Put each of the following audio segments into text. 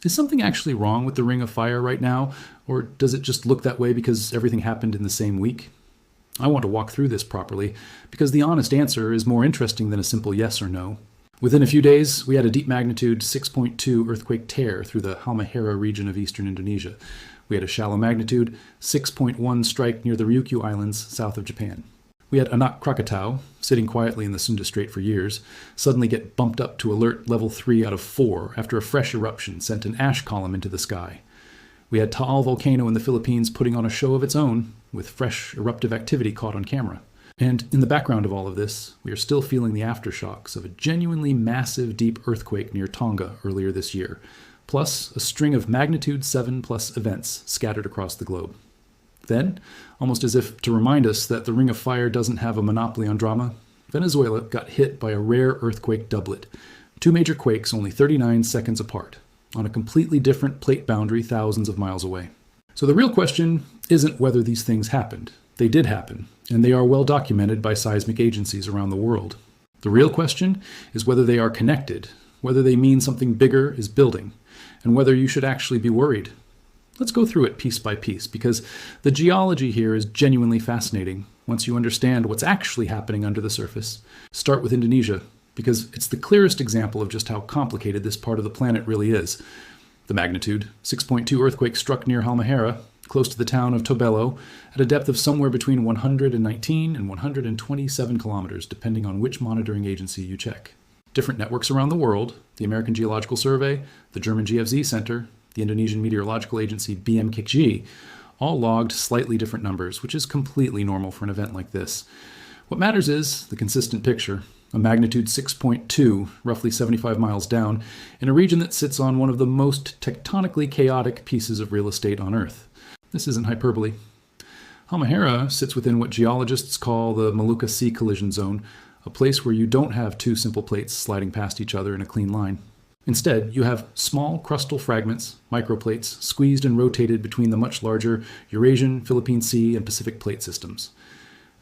Is something actually wrong with the Ring of Fire right now, or does it just look that way because everything happened in the same week? I want to walk through this properly, because the honest answer is more interesting than a simple yes or no. Within a few days, we had a deep magnitude 6.2 earthquake tear through the Halmahera region of eastern Indonesia. We had a shallow magnitude 6.1 strike near the Ryukyu Islands south of Japan. We had Anak Krakatau, sitting quietly in the Sunda Strait for years, suddenly get bumped up to alert level 3 out of 4 after a fresh eruption sent an ash column into the sky. We had Taal Volcano in the Philippines putting on a show of its own, with fresh eruptive activity caught on camera. And in the background of all of this, we are still feeling the aftershocks of a genuinely massive deep earthquake near Tonga earlier this year, plus a string of magnitude 7+ events scattered across the globe. Then, almost as if to remind us that the Ring of Fire doesn't have a monopoly on drama, Venezuela got hit by a rare earthquake doublet, 2 major quakes only 39 seconds apart, on a completely different plate boundary thousands of miles away. So the real question isn't whether these things happened. They did happen, and they are well documented by seismic agencies around the world. The real question is whether they are connected, whether they mean something bigger is building, and whether you should actually be worried. Let's go through it piece by piece, because the geology here is genuinely fascinating once you understand what's actually happening under the surface. Start with Indonesia, because it's the clearest example of just how complicated this part of the planet really is. The magnitude 6.2 earthquake struck near Halmahera, close to the town of Tobelo, at a depth of somewhere between 119 and 127 kilometers, depending on which monitoring agency you check. Different networks around the world, the American Geological Survey, the German GFZ Center, the Indonesian Meteorological Agency BMKG, all logged slightly different numbers, which is completely normal for an event like this. What matters is the consistent picture, a magnitude 6.2, roughly 75 miles down, in a region that sits on one of the most tectonically chaotic pieces of real estate on Earth. This isn't hyperbole. Halmahera sits within what geologists call the Molucca Sea Collision Zone, a place where you don't have 2 simple plates sliding past each other in a clean line. Instead, you have small crustal fragments, microplates, squeezed and rotated between the much larger Eurasian, Philippine Sea, and Pacific plate systems.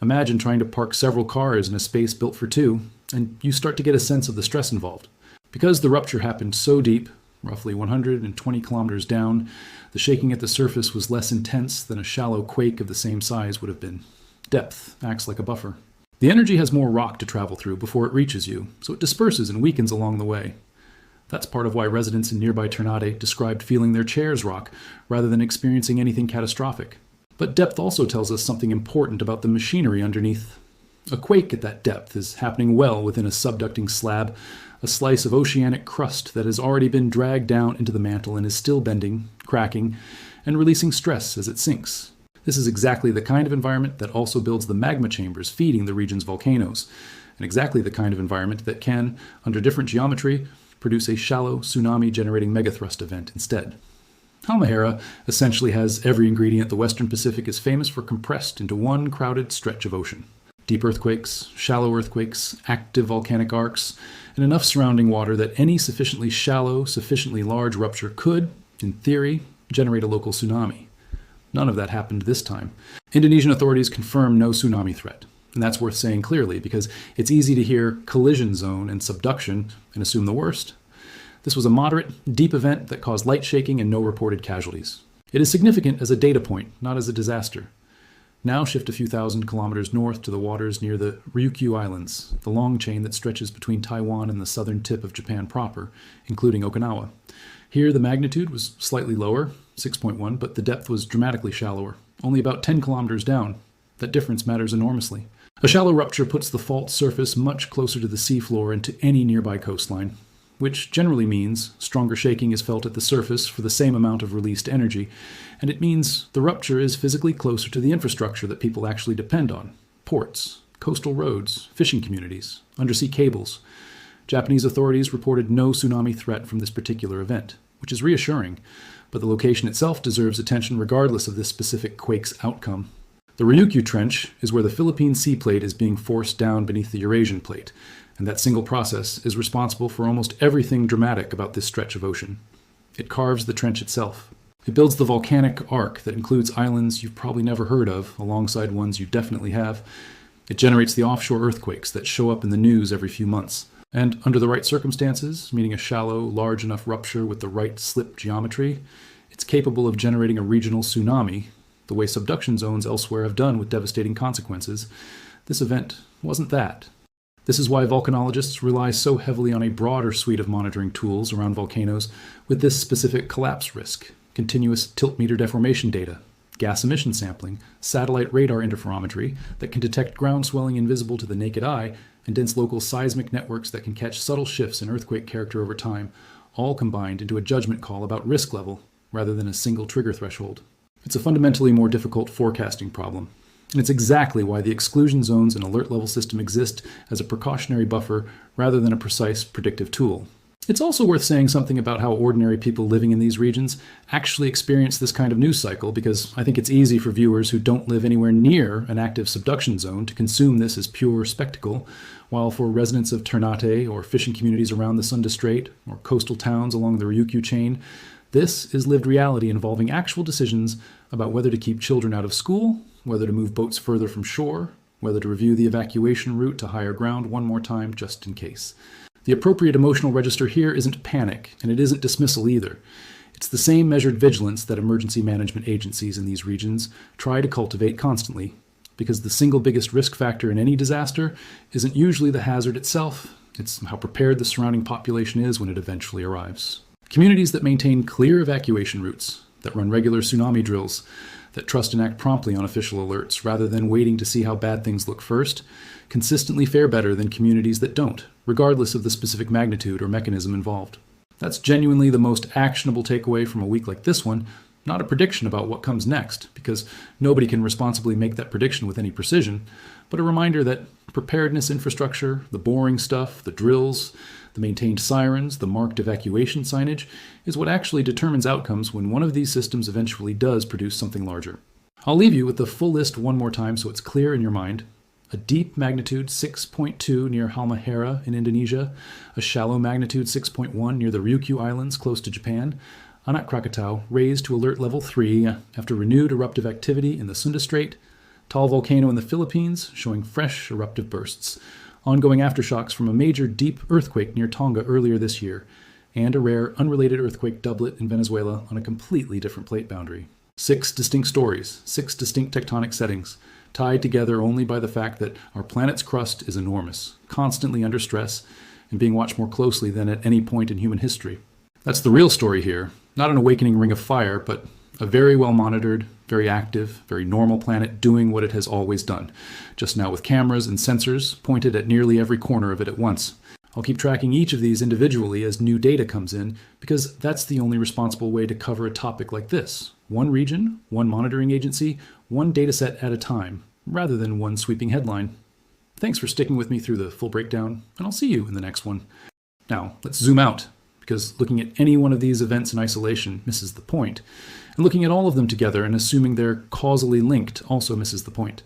Imagine trying to park several cars in a space built for 2, and you start to get a sense of the stress involved. Because the rupture happened so deep, roughly 120 kilometers down, the shaking at the surface was less intense than a shallow quake of the same size would have been. Depth acts like a buffer. The energy has more rock to travel through before it reaches you, so it disperses and weakens along the way. That's part of why residents in nearby Ternate described feeling their chairs rock rather than experiencing anything catastrophic. But depth also tells us something important about the machinery underneath. A quake at that depth is happening well within a subducting slab, a slice of oceanic crust that has already been dragged down into the mantle and is still bending, cracking, and releasing stress as it sinks. This is exactly the kind of environment that also builds the magma chambers feeding the region's volcanoes, and exactly the kind of environment that can, under different geometry, produce a shallow tsunami-generating megathrust event instead. Halmahera essentially has every ingredient the Western Pacific is famous for compressed into one crowded stretch of ocean. Deep earthquakes, shallow earthquakes, active volcanic arcs, and enough surrounding water that any sufficiently shallow, sufficiently large rupture could, in theory, generate a local tsunami. None of that happened this time. Indonesian authorities confirm no tsunami threat. And that's worth saying clearly, because it's easy to hear collision zone and subduction and assume the worst. This was a moderate, deep event that caused light shaking and no reported casualties. It is significant as a data point, not as a disaster. Now shift a few thousand kilometers north to the waters near the Ryukyu Islands, the long chain that stretches between Taiwan and the southern tip of Japan proper, including Okinawa. Here the magnitude was slightly lower, 6.1, but the depth was dramatically shallower, only about 10 kilometers down. That difference matters enormously. A shallow rupture puts the fault surface much closer to the seafloor and to any nearby coastline, which generally means stronger shaking is felt at the surface for the same amount of released energy, and it means the rupture is physically closer to the infrastructure that people actually depend on: ports, coastal roads, fishing communities, undersea cables. Japanese authorities reported no tsunami threat from this particular event, which is reassuring, but the location itself deserves attention regardless of this specific quake's outcome. The Ryukyu Trench is where the Philippine Sea Plate is being forced down beneath the Eurasian Plate, and that single process is responsible for almost everything dramatic about this stretch of ocean. It carves the trench itself. It builds the volcanic arc that includes islands you've probably never heard of, alongside ones you definitely have. It generates the offshore earthquakes that show up in the news every few months. And under the right circumstances, meaning a shallow, large enough rupture with the right slip geometry, it's capable of generating a regional tsunami, the way subduction zones elsewhere have done with devastating consequences. This event wasn't that. This is why volcanologists rely so heavily on a broader suite of monitoring tools around volcanoes with this specific collapse risk, continuous tilt-meter deformation data, gas emission sampling, satellite radar interferometry that can detect ground swelling invisible to the naked eye, and dense local seismic networks that can catch subtle shifts in earthquake character over time, all combined into a judgment call about risk level rather than a single trigger threshold. It's a fundamentally more difficult forecasting problem. And it's exactly why the exclusion zones and alert level system exist as a precautionary buffer rather than a precise predictive tool. It's also worth saying something about how ordinary people living in these regions actually experience this kind of news cycle, because I think it's easy for viewers who don't live anywhere near an active subduction zone to consume this as pure spectacle, while for residents of Ternate or fishing communities around the Sunda Strait or coastal towns along the Ryukyu chain, this is lived reality involving actual decisions about whether to keep children out of school, whether to move boats further from shore, whether to review the evacuation route to higher ground one more time just in case. The appropriate emotional register here isn't panic, and it isn't dismissal either. It's the same measured vigilance that emergency management agencies in these regions try to cultivate constantly, because the single biggest risk factor in any disaster isn't usually the hazard itself, it's how prepared the surrounding population is when it eventually arrives. Communities that maintain clear evacuation routes, that run regular tsunami drills, that trust and act promptly on official alerts rather than waiting to see how bad things look first, consistently fare better than communities that don't, regardless of the specific magnitude or mechanism involved. That's genuinely the most actionable takeaway from a week like this one, not a prediction about what comes next, because nobody can responsibly make that prediction with any precision, but a reminder that preparedness infrastructure, the boring stuff, the drills, the maintained sirens, the marked evacuation signage, is what actually determines outcomes when one of these systems eventually does produce something larger. I'll leave you with the full list one more time so it's clear in your mind. A deep magnitude 6.2 near Halmahera in Indonesia, a shallow magnitude 6.1 near the Ryukyu Islands close to Japan, Anak Krakatau raised to alert level 3 after renewed eruptive activity in the Sunda Strait, Taal Volcano in the Philippines showing fresh eruptive bursts, ongoing aftershocks from a major deep earthquake near Tonga earlier this year, and a rare unrelated earthquake doublet in Venezuela on a completely different plate boundary. 6 distinct stories, 6 distinct tectonic settings, tied together only by the fact that our planet's crust is enormous, constantly under stress, and being watched more closely than at any point in human history. That's the real story here, not an awakening ring of fire, but a very well-monitored, very active, very normal planet doing what it has always done, just now with cameras and sensors pointed at nearly every corner of it at once. I'll keep tracking each of these individually as new data comes in, because that's the only responsible way to cover a topic like this. One region, one monitoring agency, one dataset at a time, rather than one sweeping headline. Thanks for sticking with me through the full breakdown, and I'll see you in the next one. Now, let's zoom out, because looking at any one of these events in isolation misses the point, and looking at all of them together and assuming they're causally linked also misses the point.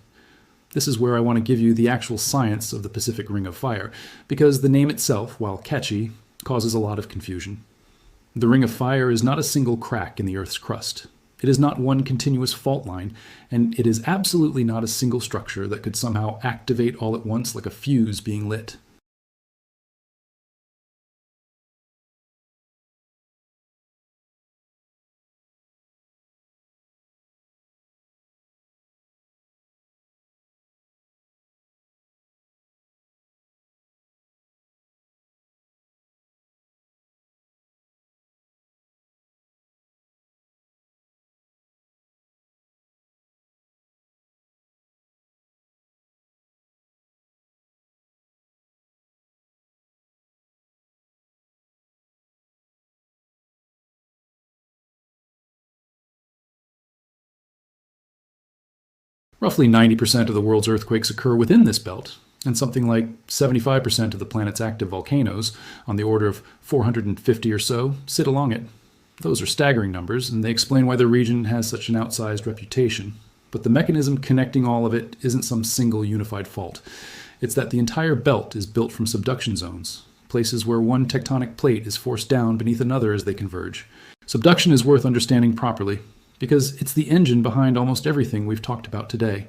This is where I want to give you the actual science of the Pacific Ring of Fire, because the name itself, while catchy, causes a lot of confusion. The Ring of Fire is not a single crack in the Earth's crust. It is not one continuous fault line, and it is absolutely not a single structure that could somehow activate all at once like a fuse being lit. Roughly 90% of the world's earthquakes occur within this belt, and something like 75% of the planet's active volcanoes, on the order of 450 or so, sit along it. Those are staggering numbers, and they explain why the region has such an outsized reputation. But the mechanism connecting all of it isn't some single unified fault. It's that the entire belt is built from subduction zones, places where one tectonic plate is forced down beneath another as they converge. Subduction is worth understanding properly, because it's the engine behind almost everything we've talked about today.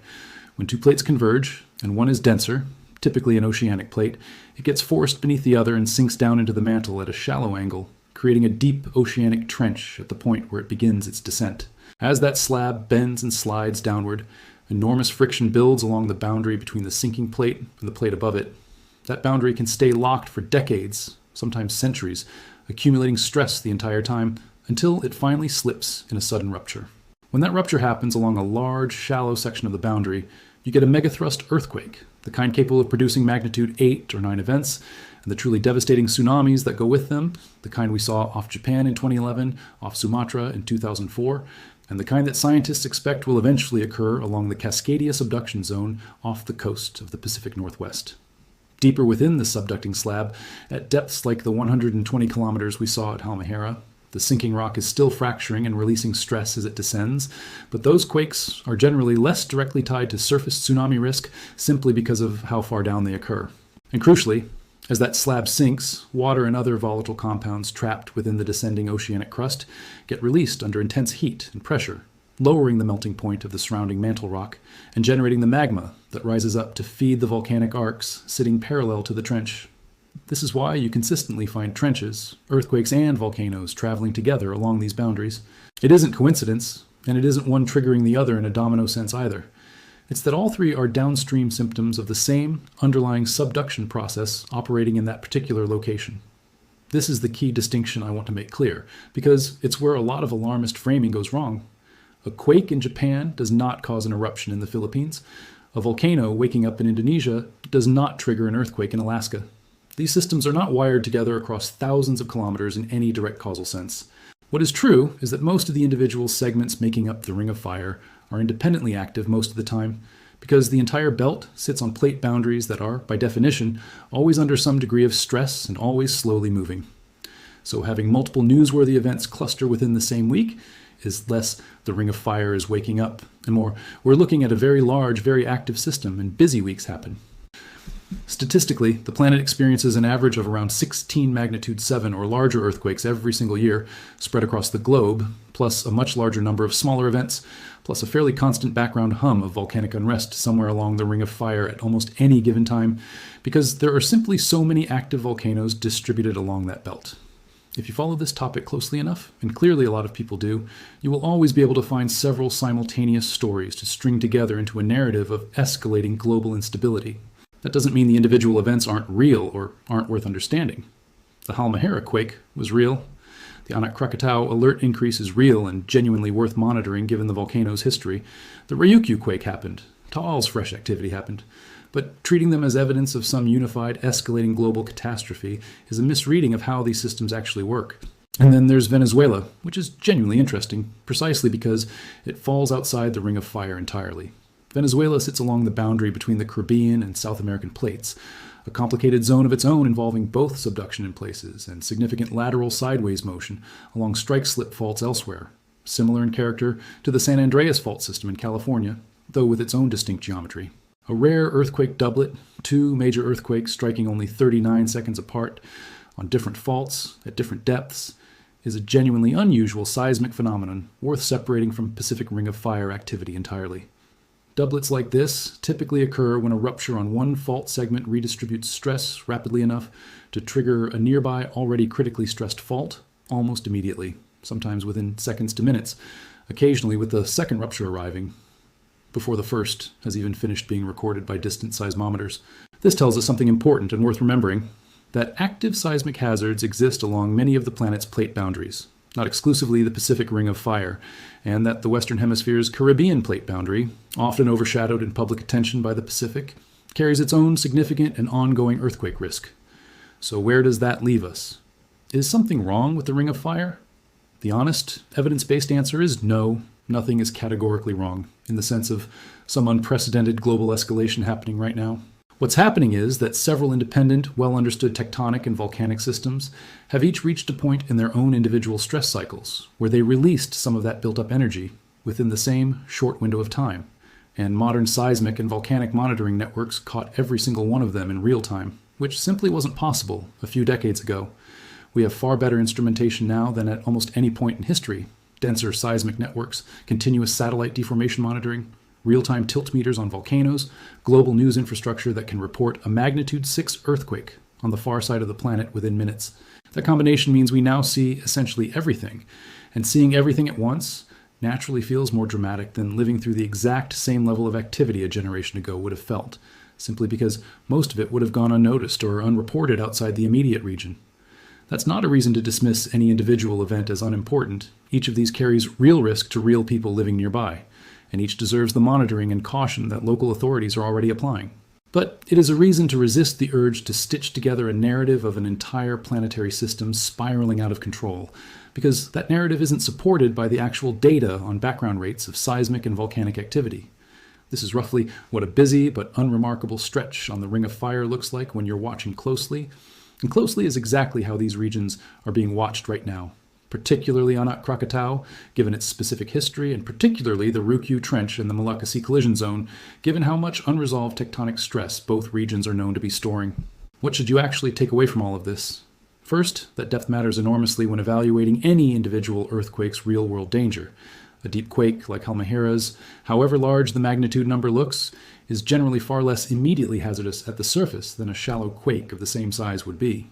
When two plates converge, and one is denser, typically an oceanic plate, it gets forced beneath the other and sinks down into the mantle at a shallow angle, creating a deep oceanic trench at the point where it begins its descent. As that slab bends and slides downward, enormous friction builds along the boundary between the sinking plate and the plate above it. That boundary can stay locked for decades, sometimes centuries, accumulating stress the entire time until it finally slips in a sudden rupture. When that rupture happens along a large, shallow section of the boundary, you get a megathrust earthquake, the kind capable of producing magnitude 8 or 9 events, and the truly devastating tsunamis that go with them, the kind we saw off Japan in 2011, off Sumatra in 2004, and the kind that scientists expect will eventually occur along the Cascadia subduction zone off the coast of the Pacific Northwest. Deeper within the subducting slab, at depths like the 120 kilometers we saw at Halmahera, the sinking rock is still fracturing and releasing stress as it descends, but those quakes are generally less directly tied to surface tsunami risk simply because of how far down they occur. And crucially, as that slab sinks, water and other volatile compounds trapped within the descending oceanic crust get released under intense heat and pressure, lowering the melting point of the surrounding mantle rock and generating the magma that rises up to feed the volcanic arcs sitting parallel to the trench. This is why you consistently find trenches, earthquakes, and volcanoes traveling together along these boundaries. It isn't coincidence, and it isn't one triggering the other in a domino sense either. It's that all three are downstream symptoms of the same underlying subduction process operating in that particular location. This is the key distinction I want to make clear, because it's where a lot of alarmist framing goes wrong. A quake in Japan does not cause an eruption in the Philippines. A volcano waking up in Indonesia does not trigger an earthquake in Alaska. These systems are not wired together across thousands of kilometers in any direct causal sense. What is true is that most of the individual segments making up the Ring of Fire are independently active most of the time, because the entire belt sits on plate boundaries that are, by definition, always under some degree of stress and always slowly moving. So having multiple newsworthy events cluster within the same week is less the Ring of Fire is waking up, and more we're looking at a very large, very active system, and busy weeks happen. Statistically, the planet experiences an average of around 16 magnitude 7 or larger earthquakes every single year, spread across the globe, plus a much larger number of smaller events, plus a fairly constant background hum of volcanic unrest somewhere along the Ring of Fire at almost any given time, because there are simply so many active volcanoes distributed along that belt. If you follow this topic closely enough, and clearly a lot of people do, you will always be able to find several simultaneous stories to string together into a narrative of escalating global instability. That doesn't mean the individual events aren't real or aren't worth understanding. The Halmahera quake was real. The Anak Krakatau alert increase is real and genuinely worth monitoring given the volcano's history. The Ryukyu quake happened. Taal's fresh activity happened. But treating them as evidence of some unified, escalating global catastrophe is a misreading of how these systems actually work. And then there's Venezuela, which is genuinely interesting, precisely because it falls outside the Ring of Fire entirely. Venezuela sits along the boundary between the Caribbean and South American plates, a complicated zone of its own involving both subduction in places and significant lateral sideways motion along strike-slip faults elsewhere, similar in character to the San Andreas fault system in California, though with its own distinct geometry. A rare earthquake doublet, two major earthquakes striking only 39 seconds apart on different faults at different depths, is a genuinely unusual seismic phenomenon worth separating from Pacific Ring of Fire activity entirely. Doublets like this typically occur when a rupture on one fault segment redistributes stress rapidly enough to trigger a nearby already critically stressed fault almost immediately, sometimes within seconds to minutes, occasionally with the second rupture arriving before the first has even finished being recorded by distant seismometers. This tells us something important and worth remembering, that active seismic hazards exist along many of the planet's plate boundaries, not exclusively the Pacific Ring of Fire, and that the Western Hemisphere's Caribbean plate boundary, often overshadowed in public attention by the Pacific, carries its own significant and ongoing earthquake risk. So where does that leave us? Is something wrong with the Ring of Fire? The honest, evidence-based answer is no, nothing is categorically wrong, in the sense of some unprecedented global escalation happening right now. What's happening is that several independent, well-understood tectonic and volcanic systems have each reached a point in their own individual stress cycles where they released some of that built-up energy within the same short window of time. And modern seismic and volcanic monitoring networks caught every single one of them in real time, which simply wasn't possible a few decades ago. We have far better instrumentation now than at almost any point in history. Denser seismic networks, continuous satellite deformation monitoring, real-time tilt meters on volcanoes, global news infrastructure that can report a magnitude 6 earthquake on the far side of the planet within minutes. That combination means we now see essentially everything, and seeing everything at once naturally feels more dramatic than living through the exact same level of activity a generation ago would have felt, simply because most of it would have gone unnoticed or unreported outside the immediate region. That's not a reason to dismiss any individual event as unimportant. Each of these carries real risk to real people living nearby, and each deserves the monitoring and caution that local authorities are already applying. But it is a reason to resist the urge to stitch together a narrative of an entire planetary system spiraling out of control, because that narrative isn't supported by the actual data on background rates of seismic and volcanic activity. This is roughly what a busy but unremarkable stretch on the Ring of Fire looks like when you're watching closely, and closely is exactly how these regions are being watched right now, particularly Anak Krakatau, given its specific history, and particularly the Ryukyu Trench and the Molucca Sea Collision Zone, given how much unresolved tectonic stress both regions are known to be storing. What should you actually take away from all of this? First, that depth matters enormously when evaluating any individual earthquake's real-world danger. A deep quake like Halmahera's, however large the magnitude number looks, is generally far less immediately hazardous at the surface than a shallow quake of the same size would be.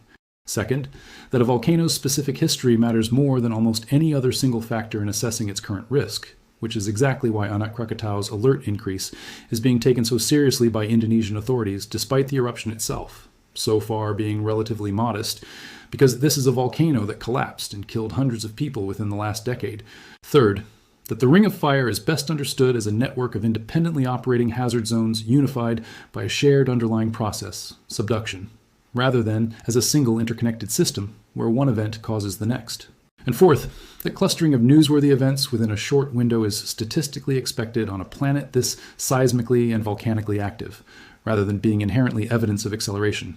Second, that a volcano's specific history matters more than almost any other single factor in assessing its current risk, which is exactly why Anak Krakatau's alert increase is being taken so seriously by Indonesian authorities despite the eruption itself, so far being relatively modest, because this is a volcano that collapsed and killed hundreds of people within the last decade. Third, that the Ring of Fire is best understood as a network of independently operating hazard zones unified by a shared underlying process, subduction, rather than as a single interconnected system where one event causes the next. And fourth, that clustering of newsworthy events within a short window is statistically expected on a planet this seismically and volcanically active, rather than being inherently evidence of acceleration.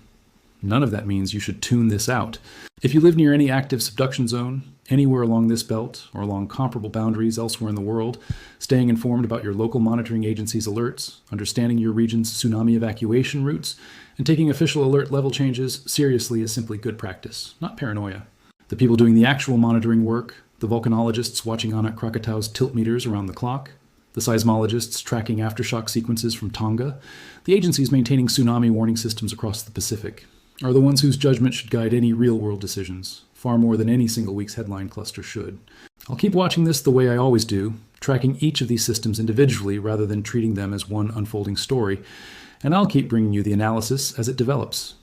None of that means you should tune this out. If you live near any active subduction zone, anywhere along this belt, or along comparable boundaries elsewhere in the world, staying informed about your local monitoring agency's alerts, understanding your region's tsunami evacuation routes, and taking official alert level changes seriously is simply good practice, not paranoia. The people doing the actual monitoring work, the volcanologists watching Anak Krakatau's tilt meters around the clock, the seismologists tracking aftershock sequences from Tonga, the agencies maintaining tsunami warning systems across the Pacific, are the ones whose judgment should guide any real-world decisions, far more than any single week's headline cluster should. I'll keep watching this the way I always do, tracking each of these systems individually rather than treating them as one unfolding story, and I'll keep bringing you the analysis as it develops.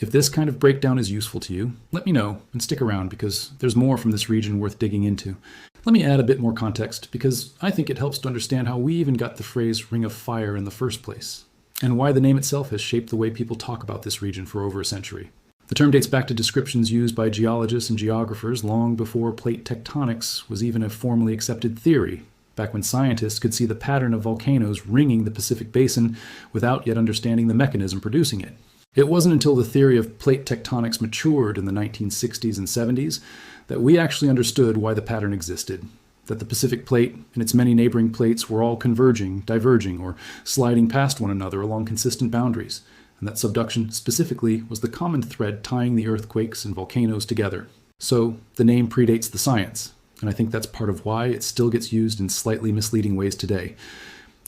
If this kind of breakdown is useful to you, let me know and stick around because there's more from this region worth digging into. Let me add a bit more context because I think it helps to understand how we even got the phrase Ring of Fire in the first place, and why the name itself has shaped the way people talk about this region for over a century. The term dates back to descriptions used by geologists and geographers long before plate tectonics was even a formally accepted theory, back when scientists could see the pattern of volcanoes ringing the Pacific Basin without yet understanding the mechanism producing it. It wasn't until the theory of plate tectonics matured in the 1960s and 70s that we actually understood why the pattern existed, that the Pacific Plate and its many neighboring plates were all converging, diverging, or sliding past one another along consistent boundaries, and that subduction specifically was the common thread tying the earthquakes and volcanoes together. So the name predates the science, and I think that's part of why it still gets used in slightly misleading ways today.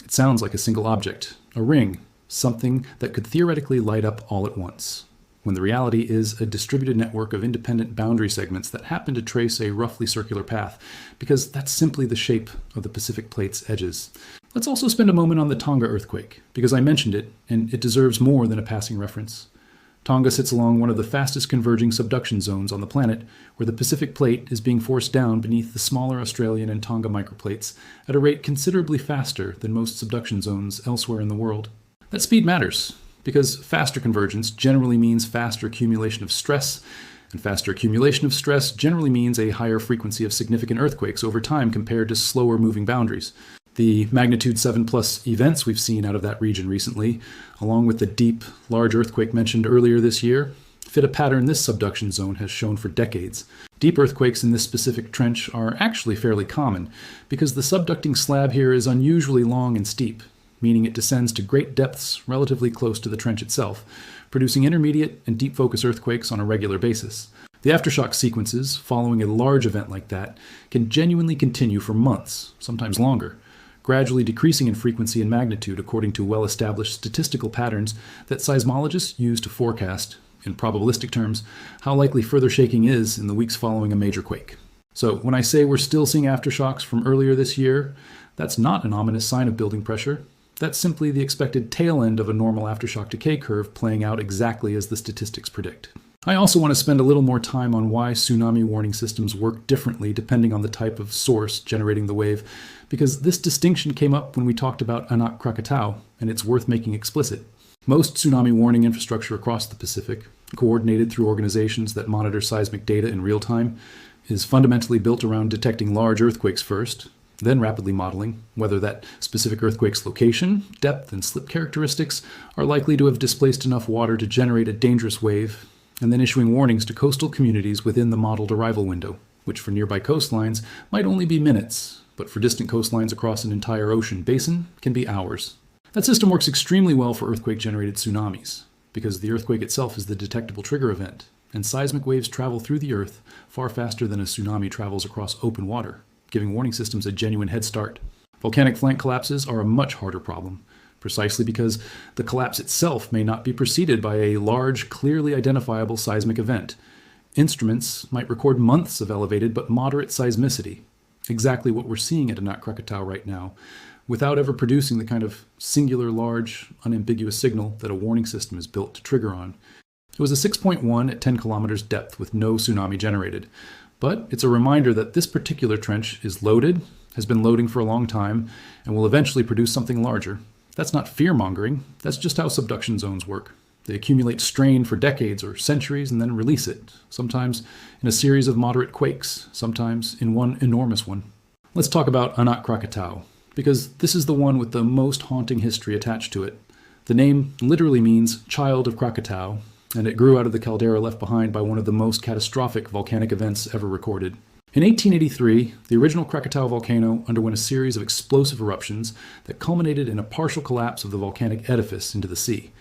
It sounds like a single object, a ring, something that could theoretically light up all at once, when the reality is a distributed network of independent boundary segments that happen to trace a roughly circular path, because that's simply the shape of the Pacific Plate's edges. Let's also spend a moment on the Tonga earthquake, because I mentioned it, and it deserves more than a passing reference. Tonga sits along one of the fastest converging subduction zones on the planet, where the Pacific Plate is being forced down beneath the smaller Australian and Tonga microplates at a rate considerably faster than most subduction zones elsewhere in the world. That speed matters, because faster convergence generally means faster accumulation of stress, and faster accumulation of stress generally means a higher frequency of significant earthquakes over time compared to slower moving boundaries. The magnitude 7+ events we've seen out of that region recently, along with the deep, large earthquake mentioned earlier this year, fit a pattern this subduction zone has shown for decades. Deep earthquakes in this specific trench are actually fairly common, because the subducting slab here is unusually long and steep, meaning it descends to great depths relatively close to the trench itself, producing intermediate and deep focus earthquakes on a regular basis. The aftershock sequences following a large event like that can genuinely continue for months, sometimes longer, gradually decreasing in frequency and magnitude according to well-established statistical patterns that seismologists use to forecast, in probabilistic terms, how likely further shaking is in the weeks following a major quake. So when I say we're still seeing aftershocks from earlier this year, that's not an ominous sign of building pressure. That's simply the expected tail end of a normal aftershock decay curve playing out exactly as the statistics predict. I also want to spend a little more time on why tsunami warning systems work differently depending on the type of source generating the wave, because this distinction came up when we talked about Anak Krakatau, and it's worth making explicit. Most tsunami warning infrastructure across the Pacific, coordinated through organizations that monitor seismic data in real time, is fundamentally built around detecting large earthquakes first, then rapidly modeling whether that specific earthquake's location, depth, and slip characteristics are likely to have displaced enough water to generate a dangerous wave, and then issuing warnings to coastal communities within the modeled arrival window, which for nearby coastlines might only be minutes, but for distant coastlines across an entire ocean basin can be hours. That system works extremely well for earthquake-generated tsunamis, because the earthquake itself is the detectable trigger event, and seismic waves travel through the earth far faster than a tsunami travels across open water, giving warning systems a genuine head start. Volcanic flank collapses are a much harder problem, precisely because the collapse itself may not be preceded by a large, clearly identifiable seismic event. Instruments might record months of elevated but moderate seismicity, exactly what we're seeing at Anak Krakatau right now, without ever producing the kind of singular, large, unambiguous signal that a warning system is built to trigger on. It was a 6.1 at 10 kilometers depth with no tsunami generated, but it's a reminder that this particular trench is loaded, has been loading for a long time, and will eventually produce something larger. That's not fear-mongering, that's just how subduction zones work. They accumulate strain for decades or centuries and then release it, sometimes in a series of moderate quakes, sometimes in one enormous one. Let's talk about Anak Krakatau, because this is the one with the most haunting history attached to it. The name literally means child of Krakatau, and it grew out of the caldera left behind by one of the most catastrophic volcanic events ever recorded. In 1883, the original Krakatau volcano underwent a series of explosive eruptions that culminated in a partial collapse of the volcanic edifice into the sea.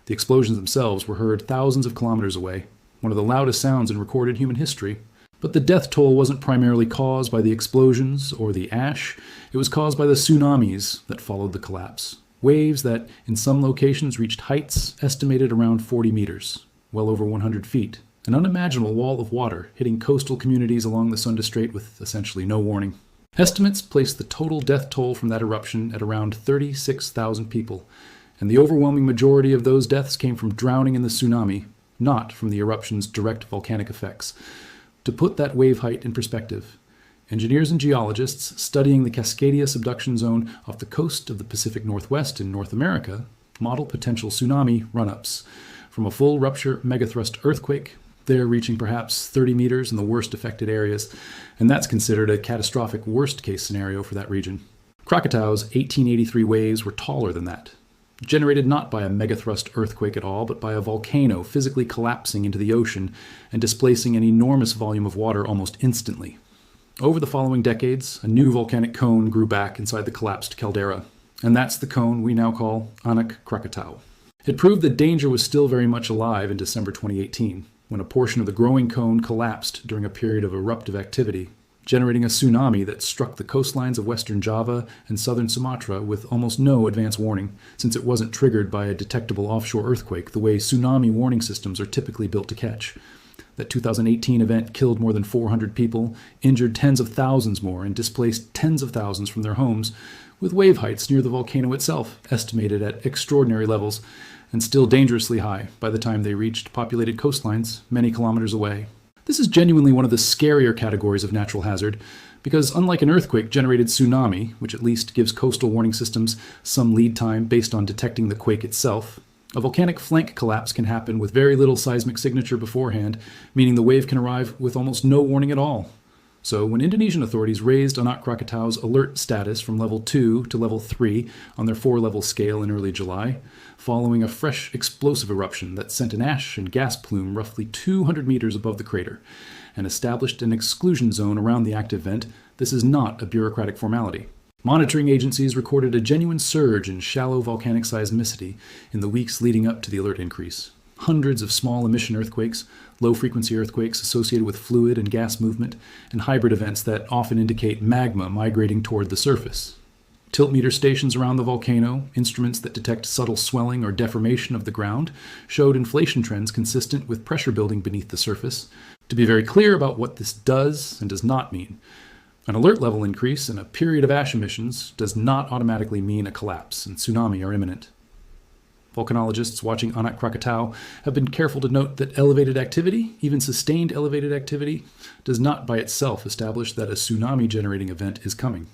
The explosions themselves were heard thousands of kilometers away, one of the loudest sounds in recorded human history. But the death toll wasn't primarily caused by the explosions or the ash, it was caused by the tsunamis that followed the collapse. Waves that, in some locations, reached heights estimated around 40 meters, well over 100 feet. An unimaginable wall of water hitting coastal communities along the Sunda Strait with essentially no warning. Estimates place the total death toll from that eruption at around 36,000 people, and the overwhelming majority of those deaths came from drowning in the tsunami, not from the eruption's direct volcanic effects. To put that wave height in perspective, engineers and geologists studying the Cascadia subduction zone off the coast of the Pacific Northwest in North America model potential tsunami run-ups, from a full rupture megathrust earthquake, there reaching perhaps 30 meters in the worst affected areas, and that's considered a catastrophic worst-case scenario for that region. Krakatau's 1883 waves were taller than that, generated not by a megathrust earthquake at all, but by a volcano physically collapsing into the ocean and displacing an enormous volume of water almost instantly. Over the following decades, a new volcanic cone grew back inside the collapsed caldera, and that's the cone we now call Anak Krakatau. It proved that danger was still very much alive in December 2018, when a portion of the growing cone collapsed during a period of eruptive activity, generating a tsunami that struck the coastlines of western Java and southern Sumatra with almost no advance warning, since it wasn't triggered by a detectable offshore earthquake the way tsunami warning systems are typically built to catch. That 2018 event killed more than 400 people, injured tens of thousands more, and displaced tens of thousands from their homes, with wave heights near the volcano itself estimated at extraordinary levels and still dangerously high by the time they reached populated coastlines many kilometers away. This is genuinely one of the scarier categories of natural hazard, because unlike an earthquake-generated tsunami, which at least gives coastal warning systems some lead time based on detecting the quake itself, a volcanic flank collapse can happen with very little seismic signature beforehand, meaning the wave can arrive with almost no warning at all. So when Indonesian authorities raised Anak Krakatau's alert status from level 2 to level 3 on their 4-level scale in early July, following a fresh explosive eruption that sent an ash and gas plume roughly 200 meters above the crater, and established an exclusion zone around the active vent, this is not a bureaucratic formality. Monitoring agencies recorded a genuine surge in shallow volcanic seismicity in the weeks leading up to the alert increase. Hundreds of small emission earthquakes, low-frequency earthquakes associated with fluid and gas movement, and hybrid events that often indicate magma migrating toward the surface. Tiltmeter stations around the volcano, instruments that detect subtle swelling or deformation of the ground, showed inflation trends consistent with pressure building beneath the surface. To be very clear about what this does and does not mean, an alert level increase in a period of ash emissions does not automatically mean a collapse and tsunami are imminent. Volcanologists watching Anak Krakatau have been careful to note that elevated activity, even sustained elevated activity, does not by itself establish that a tsunami-generating event is coming.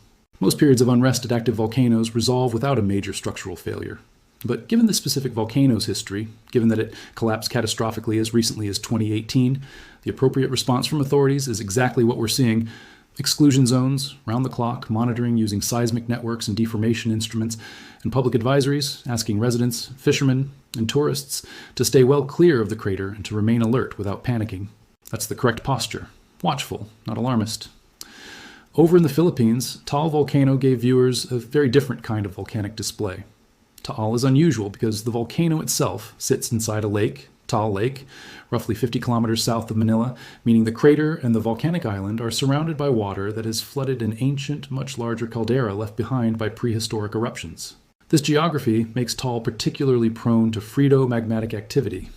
Most periods of unrest at active volcanoes resolve without a major structural failure. But given the specific volcano's history, given that it collapsed catastrophically as recently as 2018, the appropriate response from authorities is exactly what we're seeing: exclusion zones, round-the-clock monitoring using seismic networks and deformation instruments, and public advisories asking residents, fishermen, and tourists to stay well clear of the crater and to remain alert without panicking. That's the correct posture. Watchful, not alarmist. Over in the Philippines, Taal Volcano gave viewers a very different kind of volcanic display. Taal is unusual because the volcano itself sits inside a lake, Taal Lake, roughly 50 kilometers south of Manila, meaning the crater and the volcanic island are surrounded by water that has flooded an ancient, much larger caldera left behind by prehistoric eruptions. This geography makes Taal particularly prone to phreatomagmatic activity,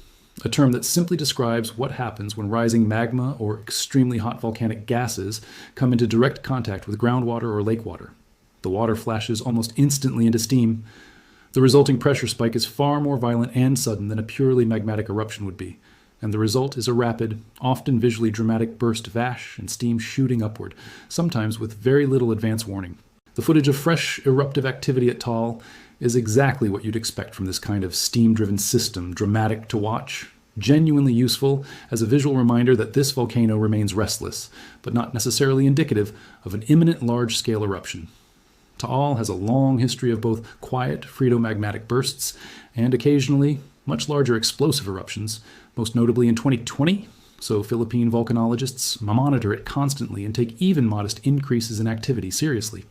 a term that simply describes what happens when rising magma or extremely hot volcanic gases come into direct contact with groundwater or lake water. The water flashes almost instantly into steam. The resulting pressure spike is far more violent and sudden than a purely magmatic eruption would be, and the result is a rapid, often visually dramatic burst of ash and steam shooting upward, sometimes with very little advance warning. The footage of fresh eruptive activity at Taal is exactly what you'd expect from this kind of steam-driven system, dramatic to watch, genuinely useful as a visual reminder that this volcano remains restless, but not necessarily indicative of an imminent large-scale eruption. Taal has a long history of both quiet phreatomagmatic bursts and occasionally much larger explosive eruptions, most notably in 2020, so Philippine volcanologists monitor it constantly and take even modest increases in activity seriously.